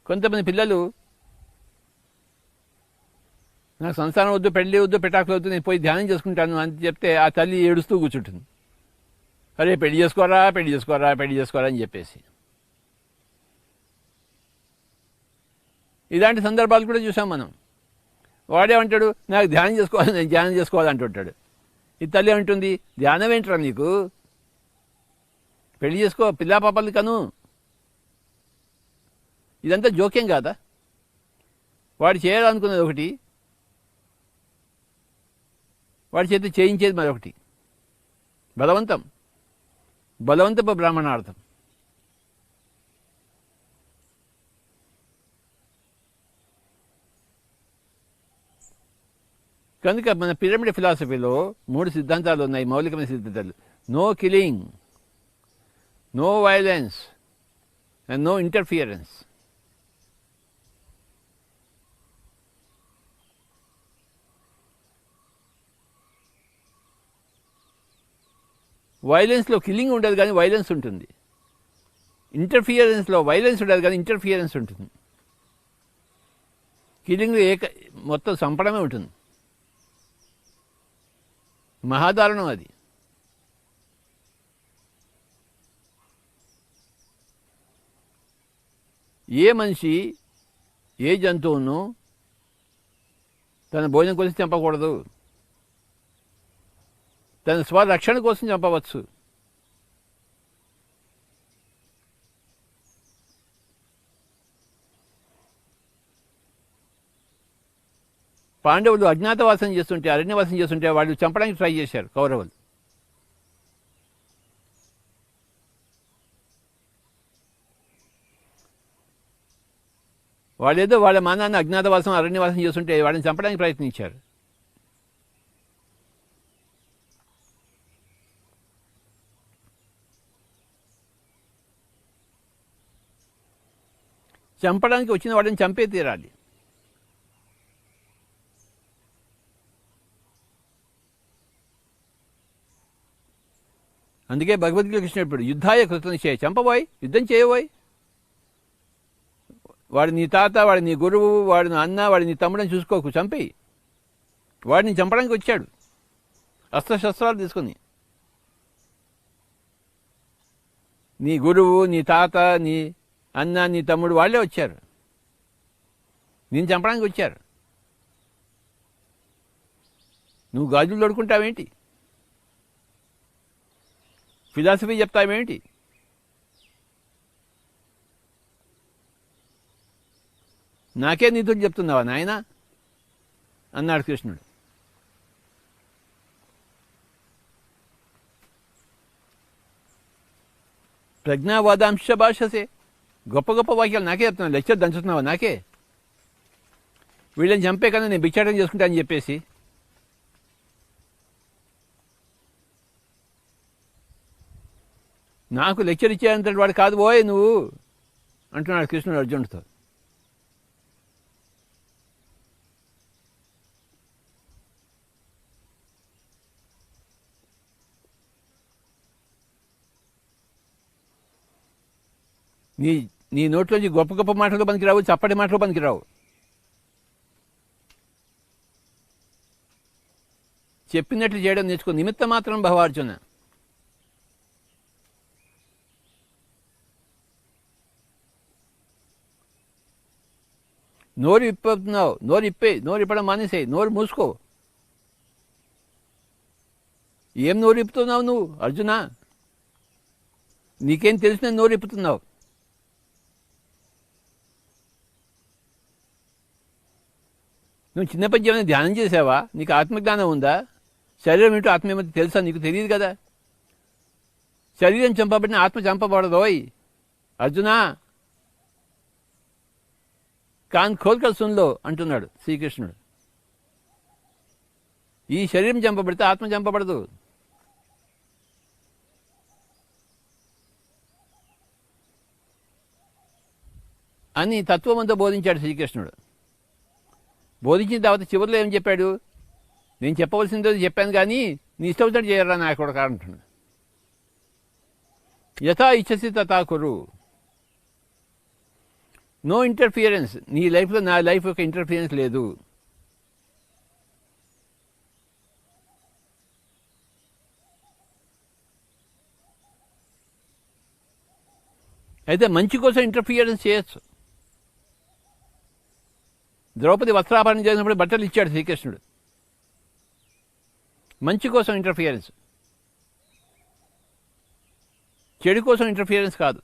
కొంతమంది పిల్లలు నాకు సంసారం వద్దు, పెళ్ళి వద్దు, పెటాకులు వద్దు, నేను పోయి ధ్యానం చేసుకుంటాను అని చెప్తే ఆ తల్లి ఏడుస్తూ కూర్చుంటుంది. అరే పెళ్లి చేసుకోరా, పెళ్లి చేసుకోరా, పెళ్లి చేసుకోరా అని చెప్పేసి. ఇలాంటి సందర్భాలు కూడా చూసాం మనం. వాడేమంటాడు, నాకు ధ్యానం చేసుకోవాలి, నేను ధ్యానం చేసుకోవాలంటుంటాడు. ఈ తల్లి అంటుంది, ధ్యానం ఏంట్రా నీకు, పెళ్లి చేసుకో, పిల్లా పాపలు కను. ఇదంతా జోక్యం కాదా? వాడు చేయాలనుకున్నది ఒకటి, వాడి చేతి చేయించేది మరొకటి. బలవంతపు బ్రాహ్మణార్థం. కనుక మన పిరమిడ్ ఫిలాసఫీలో 3 సిద్ధాంతాలు ఉన్నాయి, మౌలికమైన సిద్ధాంతాలు. No killing, no violence and no interference. వైలెన్స్లో కిల్లింగ్ ఉండదు కానీ వైలెన్స్ ఉంటుంది. ఇంటర్ఫియరెన్స్లో వైలెన్స్ ఉండదు కానీ ఇంటర్ఫియరెన్స్ ఉంటుంది. కిల్లింగ్లో మొత్తం చంపడమే ఉంటుంది. మహాదారుణం అది. ఏ మనిషి ఏ జంతువును తన భోజనం కోసం చంపకూడదు, తన స్వరక్షణ కోసం చంపవచ్చు. పాండవులు అజ్ఞాతవాసం చేస్తుంటే, అరణ్యవాసం చేస్తుంటే వాళ్ళు చంపడానికి ట్రై చేశారు కౌరవులు. వాళ్ళేదో వాళ్ళ మానాన్ని అజ్ఞాతవాసం అరణ్యవాసం చేస్తుంటే వాళ్ళని చంపడానికి ప్రయత్నించారు. చంపడానికి వచ్చిన వాడిని చంపే తీరాలి. అందుకే భగవద్గీత కృష్ణుడు యుద్ధాయ కృతం చేయ, చంపబోయ్, యుద్ధం చేయబోయ్. వాడు నీ తాత, వాడు నీ గురువు, వాడు నా అన్న, వాడు నీ తమ్ముడని చూసుకోకు, చంపేయి. వాడిని చంపడానికి వచ్చాడు అస్త్రశస్త్రాలు తీసుకుని. నీ గురువు, నీ తాత, నీ అన్న, నీ తమ్ముడు వాళ్ళే వచ్చారు, నేను చంపడానికి వచ్చారు. నువ్వు గాజులు తొడుకుంటావేంటి, ఫిలాసఫీ చెప్తావేంటి? నాకే నీతులు చెప్తున్నావా నాయన అన్నాడు కృష్ణుడు. ప్రజ్ఞావాదాంశ భాషసే, గొప్ప గొప్ప వాక్యాలు నాకే చెప్తున్నావు, లెక్చర్ దంచుతున్నావా నాకే. వీళ్ళని చంపే కన్నా నేను భిక్షాటం చేసుకుంటా అని చెప్పేసి. నాకు లెక్చర్ ఇచ్చేంత వాడు కాదు పోయే నువ్వు అంటున్నాడు కృష్ణుడు అర్జునుడితో. నీ నోట్లోంచి గొప్ప గొప్ప మాటలు పనికిరావు, చప్పటి మాటలు పనికిరావు. చెప్పినట్లు చేయడం నేర్చుకో. నిమిత్త మాత్రం భవార్జున. నోరు ఇప్పుతున్నావు, నోరు ఇప్పడం మానేసేయి, నోరు మూసుకో. ఏం నోరు ఇప్పుతున్నావు నువ్వు అర్జున? నీకేం తెలిసిన నోరు ఇప్పుతున్నావు? నువ్వు చిన్నప్పటి ఏమైనా ధ్యానం చేసావా? నీకు ఆత్మజ్ఞానం ఉందా? శరీరం ఏంటో ఆత్మ ఏమంటే తెలుసా? నీకు తెలియదు కదా. శరీరం చంపబడిన ఆత్మ చంపబడదోయ్ అర్జునా. కాన్ ఖోల్కర్ సున్లో అంటున్నాడు శ్రీకృష్ణుడు. ఈ శరీరం చంపబడితే ఆత్మ చంపబడదు. అని తత్వమంతా బోధించాడు శ్రీకృష్ణుడు. బోధించిన తర్వాత చివరిలో ఏం చెప్పాడు? నేను చెప్పవలసిందో చెప్పాను కానీ నీ ఇష్టం వచ్చినట్టు చేయరా నాకు కూడా కాదంటున్నాడు. యథా ఇచ్చసి తథా కురు. No interference. నీ లైఫ్లో నా లైఫ్ యొక్క ఇంటర్ఫియరెన్స్ లేదు. అయితే మంచి కోసం ఇంటర్ఫియరెన్స్ చేయొచ్చు. ద్రౌపది వస్త్రాభరణం చేసినప్పుడు బట్టలు ఇచ్చాడు శ్రీకృష్ణుడు. మంచి కోసం ఇంటర్ఫియరెన్స్, చెడు కోసం ఇంటర్ఫియరెన్స్ కాదు.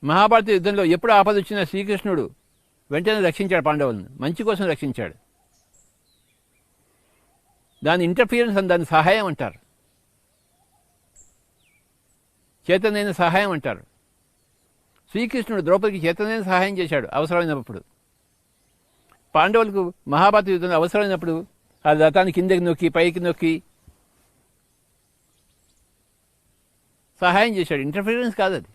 మహాభారత యుద్ధంలో ఎప్పుడు ఆపద వచ్చినా శ్రీకృష్ణుడు వెంటనే రక్షించాడు పాండవులను. మంచి కోసం రక్షించాడు. దాని ఇంటర్ఫియరెన్స్ అని, దాని సహాయం అంటారు, చేతనైన సహాయం అంటారు. శ్రీకృష్ణుడు ద్రౌపదికి చేతనైన సహాయం చేశాడు అవసరమైనప్పుడు. పాండవులకు మహాభారత యుద్ధంలో అవసరమైనప్పుడు ఆ రథాన్ని కిందకి నొక్కి పైకి నొక్కి సహాయం చేశాడు. ఇంటర్ఫిరెన్స్ కాదు అది,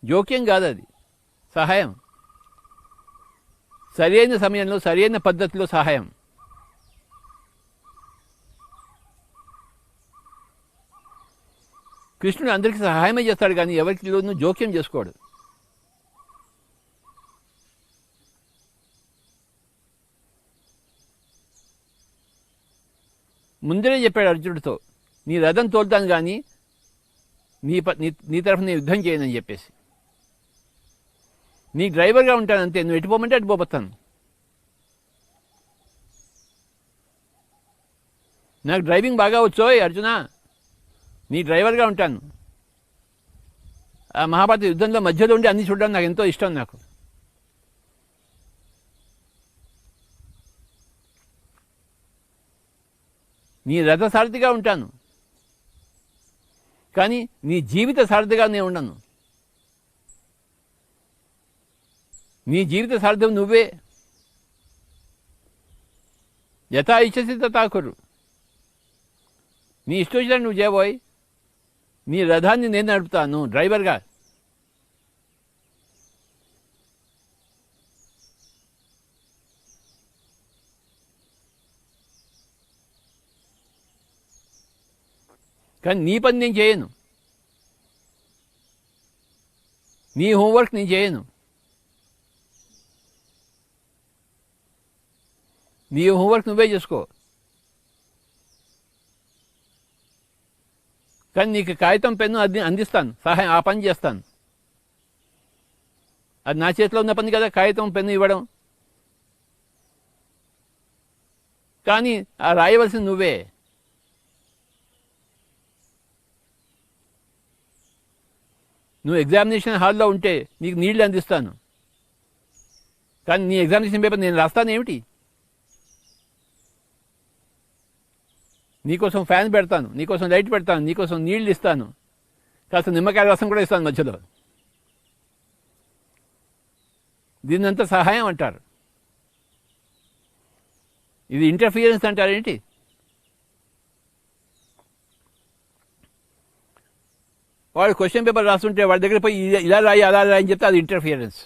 జోక్యం కాదు, అది సహాయం. సరైన సమయంలో సరైన పద్ధతిలో సహాయం. కృష్ణుడు అందరికీ సహాయమే చేస్తాడు, కానీ ఎవరిలోనూ జోక్యం చేసుకోడు. ముందరే చెప్పాడు అర్జునుడితో, నీ రథం తోలుతాను కానీ నీ తరఫున నేను యుద్ధం చేయనని చెప్పేసి. నీ డ్రైవర్గా ఉంటాను అంతే, నువ్వు ఎటు పోమంటే అటు పోతాను. నాకు డ్రైవింగ్ బాగా వచ్చోయ్ అర్జున, నీ డ్రైవర్గా ఉంటాను. ఆ మహాభారత యుద్ధంలో మధ్యలో ఉండి అన్ని చూడడం నాకు ఎంతో ఇష్టం. నాకు నీ రథ సారథిగా ఉంటాను, కానీ నీ జీవిత సారథిగా నేను ఉండను. నీ జీవిత సారథ్యం నువ్వే. యథా ఇచ్చసి తథా కురు. నీ ఇష్టం వచ్చినట్టు నువ్వు చేయబోయ్. నీ రథాన్ని నేను నడుపుతాను డ్రైవర్గా. కానీ నీ పని నేను చేయను, నీ హోంవర్క్ నేను చేయను. నీ హోంవర్క్ నువ్వే చేసుకో. కానీ నీకు కాగితం పెన్ను అందిస్తాను, సహాయం, ఆ పని చేస్తాను. అది నా చేతిలో ఉన్న పని కదా, కాగితం పెన్ను ఇవ్వడం. కానీ ఆ రాయవలసింది నువ్వే. నువ్వు ఎగ్జామినేషన్ హాల్లో ఉంటే నీకు నీళ్లు అందిస్తాను, కానీ నీ ఎగ్జామినేషన్ పేపర్ నేను రాస్తాను ఏమిటి? నీకోసం ఫ్యాన్ పెడతాను, నీకోసం లైట్ పెడతాను, నీకోసం నీళ్లు ఇస్తాను, కాస్త నిమ్మకాయ రసం కూడా ఇస్తాను మధ్యలో. దీన్నంతా సహాయం అంటారు. ఇది ఇంటర్ఫియరెన్స్ అంటారేంటి? వాడు క్వశ్చన్ పేపర్ రాస్తుంటే వాడి దగ్గర పోయి ఇలా రాయి అలా రాయి అని చెప్తే అది ఇంటర్ఫియరెన్స్.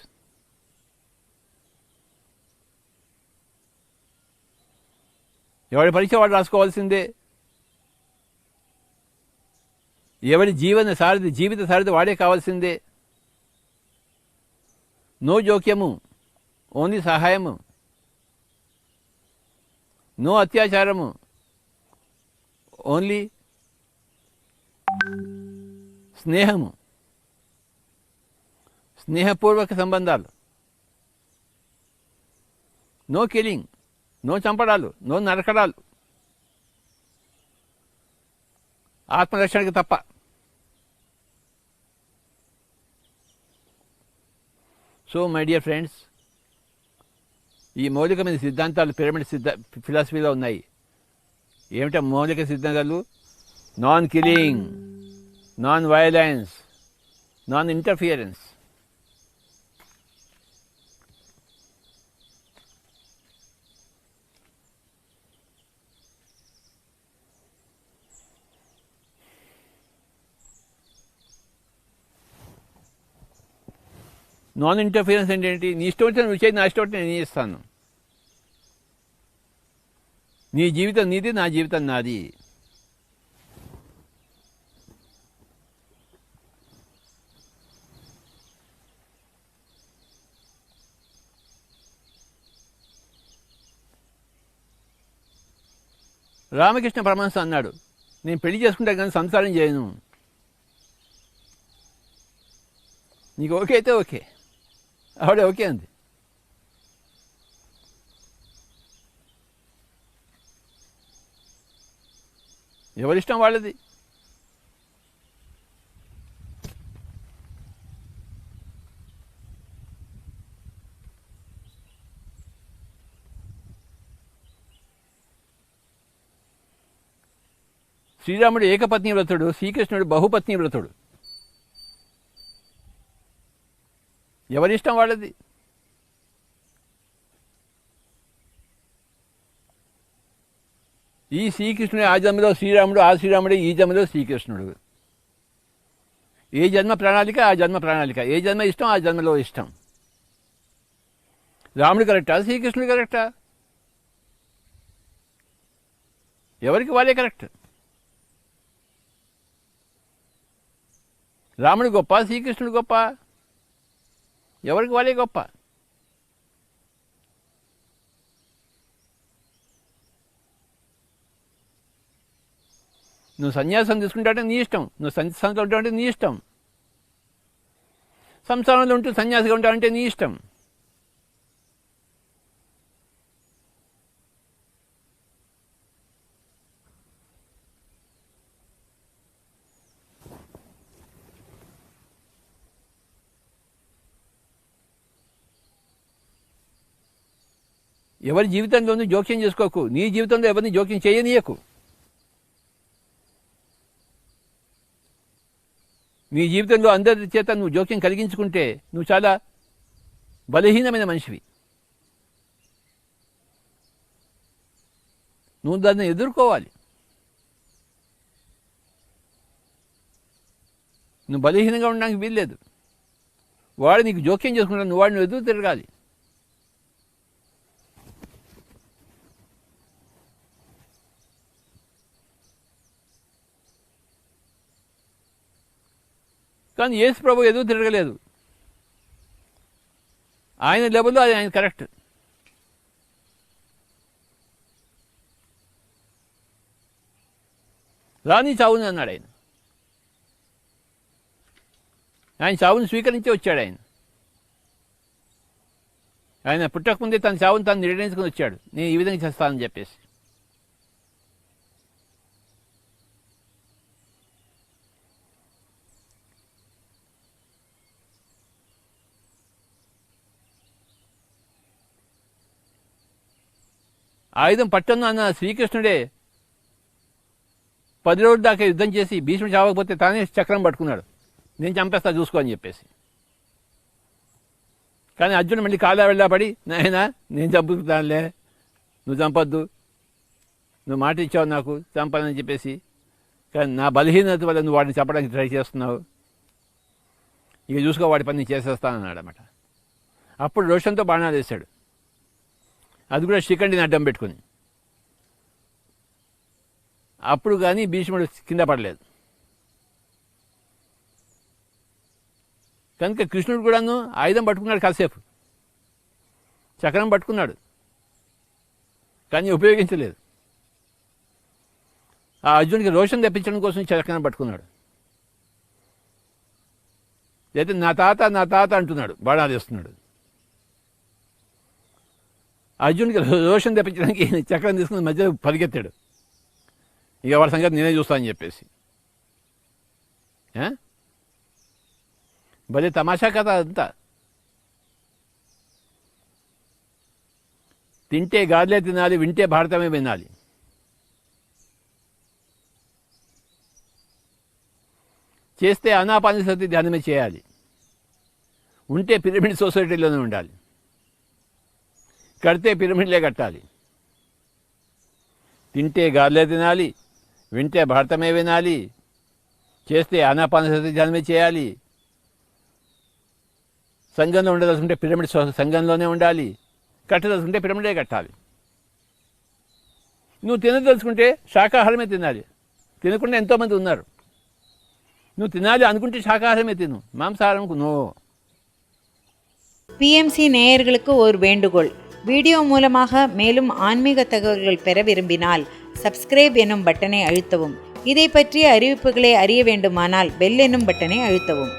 ఎవడి పరీక్ష వాడు రాసుకోవాల్సిందే. ఎవడి జీవిత సారథి వాడే కావాల్సిందే. నో జోక్యము, ఓన్లీ సహాయము. నో అత్యాచారము, ఓన్లీ స్నేహము, స్నేహపూర్వక సంబంధాలు. నో కిల్లింగ్, నో చంపడాలు, నో నరకడాలు, ఆత్మరక్షణకి తప్ప. సో మై డియర్ ఫ్రెండ్స్, ఈ మౌలికమైన సిద్ధాంతాలు పిరమిడ్ ఫిలాసఫీలో ఉన్నాయి. ఏమిటా మౌలిక సిద్ధాంతాలు? Non killing, non violence, non interference. Non interference అంటే ఏంటి? నీ ఇష్టం వచ్చిన నువ్వు చేయి, నా ఇష్టం వచ్చిన నేను చేస్తాను. నీ జీవితం నీది, నా జీవితం నాది. రామకృష్ణ పరమహంస అన్నాడు, నేను పెళ్లి చేసుకుంటా కానీ సంసారం చేయను. నీకు ఓకే అయితే ఓకే. ఆవిడ ఓకే అంది. ఎవరిష్టం వాళ్ళది. శ్రీరాముడు ఏకపత్ని వ్రతుడు, శ్రీకృష్ణుడు బహుపత్ని వ్రతుడు. ఎవరిష్టం వాళ్ళది. ఈ శ్రీకృష్ణుడు ఆ జన్మలో శ్రీరాముడు, ఆ శ్రీరాముడు ఈ జన్మలో శ్రీకృష్ణుడు. ఏ జన్మ ప్రణాళిక ఆ జన్మ ప్రణాళిక, ఏ జన్మ ఇష్టం ఆ జన్మలో ఇష్టం. రాముడు కరెక్టా, శ్రీకృష్ణుడు కరెక్టా? ఎవరికి వాళ్ళే కరెక్ట్. రాముడు గొప్ప, శ్రీకృష్ణుడు గొప్ప? ఎవరికి వాళ్ళే గొప్ప. నువ్వు సన్యాసం తీసుకుంటావంటే నీ ఇష్టం, నువ్వు సంసారంలో ఉంటావంటే నీ ఇష్టం, సంసారంలో ఉంటూ సన్యాసిగా ఉంటావంటే నీ ఇష్టం. ఎవరి జీవితంలోనూ జోక్యం చేసుకోకు. నీ జీవితంలో ఎవరిని జోక్యం చేయనీయకు. నీ జీవితంలో అందరి చేత నువ్వు జోక్యం కలిగించుకుంటే నువ్వు చాలా బలహీనమైన మనిషివి. నువ్వు దాన్ని ఎదుర్కోవాలి. నువ్వు బలహీనంగా ఉండడానికి వీల్లేదు. వాడు నీకు జోక్యం చేసుకుంటాను, నువ్వు వాడిని ఎదురు తిరగాలి. కానీ యేసు ప్రభు ఎదురు తిరగలేదు. ఆయన లెవెల్లో అది ఆయన కరెక్ట్. రాని చావుని అన్నాడు ఆయన. ఆయన చావుని స్వీకరించి వచ్చాడు. ఆయన పుట్టకముందే తన చావుని తాను నిర్ణయించుకుని వచ్చాడు, నేను ఈ విధంగా చేస్తానని చెప్పేసి. ఆయుధం పట్టను అన్న శ్రీకృష్ణుడే 10 రోజుల దాకా యుద్ధం చేసి భీష్ముడు చావకపోతే తానే చక్రం పట్టుకున్నాడు, నేను చంపేస్తా చూసుకో అని చెప్పేసి. కానీ అర్జునుడు మళ్ళీ కాలా వెళ్ళాపడి, నాయనా నేను చంపుతానులే, నువ్వు చంపొద్దు, నువ్వు మాట ఇచ్చావు నాకు చంపాలని చెప్పేసి. కానీ నా బలహీనత వల్ల నువ్వు వాడిని చంపడానికి ట్రై చేస్తున్నావు, ఇక చూసుకో వాడి పని నేను చేసేస్తానన్నాడు అన్నమాట. అప్పుడు రోషంతో బాణాలు వేశాడు, అది కూడా శ్రీకంఠిని అడ్డం పెట్టుకుని. అప్పుడు కానీ భీష్ముడు కింద పడలేదు. కనుక కృష్ణుడు కూడాను ఆయుధం పట్టుకున్నాడు, కాసేపు చక్రం పట్టుకున్నాడు, కానీ ఉపయోగించలేదు. ఆ అర్జునుడికి రోషం తెప్పించడం కోసం చక్రం పట్టుకున్నాడు. అయితే నా తాత అంటున్నాడు, బాణాలు వేస్తున్నాడు. అర్జునుడికి రోషం తెప్పించడానికి చక్రం తీసుకుని మధ్యలో పరిగెత్తాడు, ఇక వాడి సంగతి నేనే చూస్తానని చెప్పేసి. భలే తమాషా కథ అంతా. తింటే గాలిలే తినాలి, వింటే భారతమే వినాలి. చేస్తే ఆనాపానసతి ధ్యానమే చేయాలి. ఉంటే పిరమిడ్ సొసైటీలోనే ఉండాలి. కడితే పిరమిడ్లే కట్టాలి. తింటే గాలిలే తినాలి, వింటే భారతమే వినాలి, చేస్తే ఆనాపానసతి ధ్యానమే చేయాలి. సంఘంలో ఉండదలుచుకుంటే పిరమిడ్ సంఘంలోనే ఉండాలి, కట్టదలుచుకుంటే పిరమిడే కట్టాలి. నువ్వు తినదలుచుకుంటే శాకాహారమే తినాలి. తినకుండా ఎంతోమంది ఉన్నారు. నువ్వు తినాలి అనుకుంటే శాకాహారమే తిను, మాంసాహారం నో. பிஎம்சி நேயர்களுக்கு ஒரு வேண்டுகோள். வீடியோ மூலமாக மேலும் ஆன்மீக தகவல்கள் பெற விரும்பினால் சப்ஸ்கிரைப் எனும் பட்டனை அழுத்தவும். இதை பற்றிய அறிவிப்புகளை அறிய வேண்டுமானால் பெல் எனும் பட்டனை அழுத்தவும்.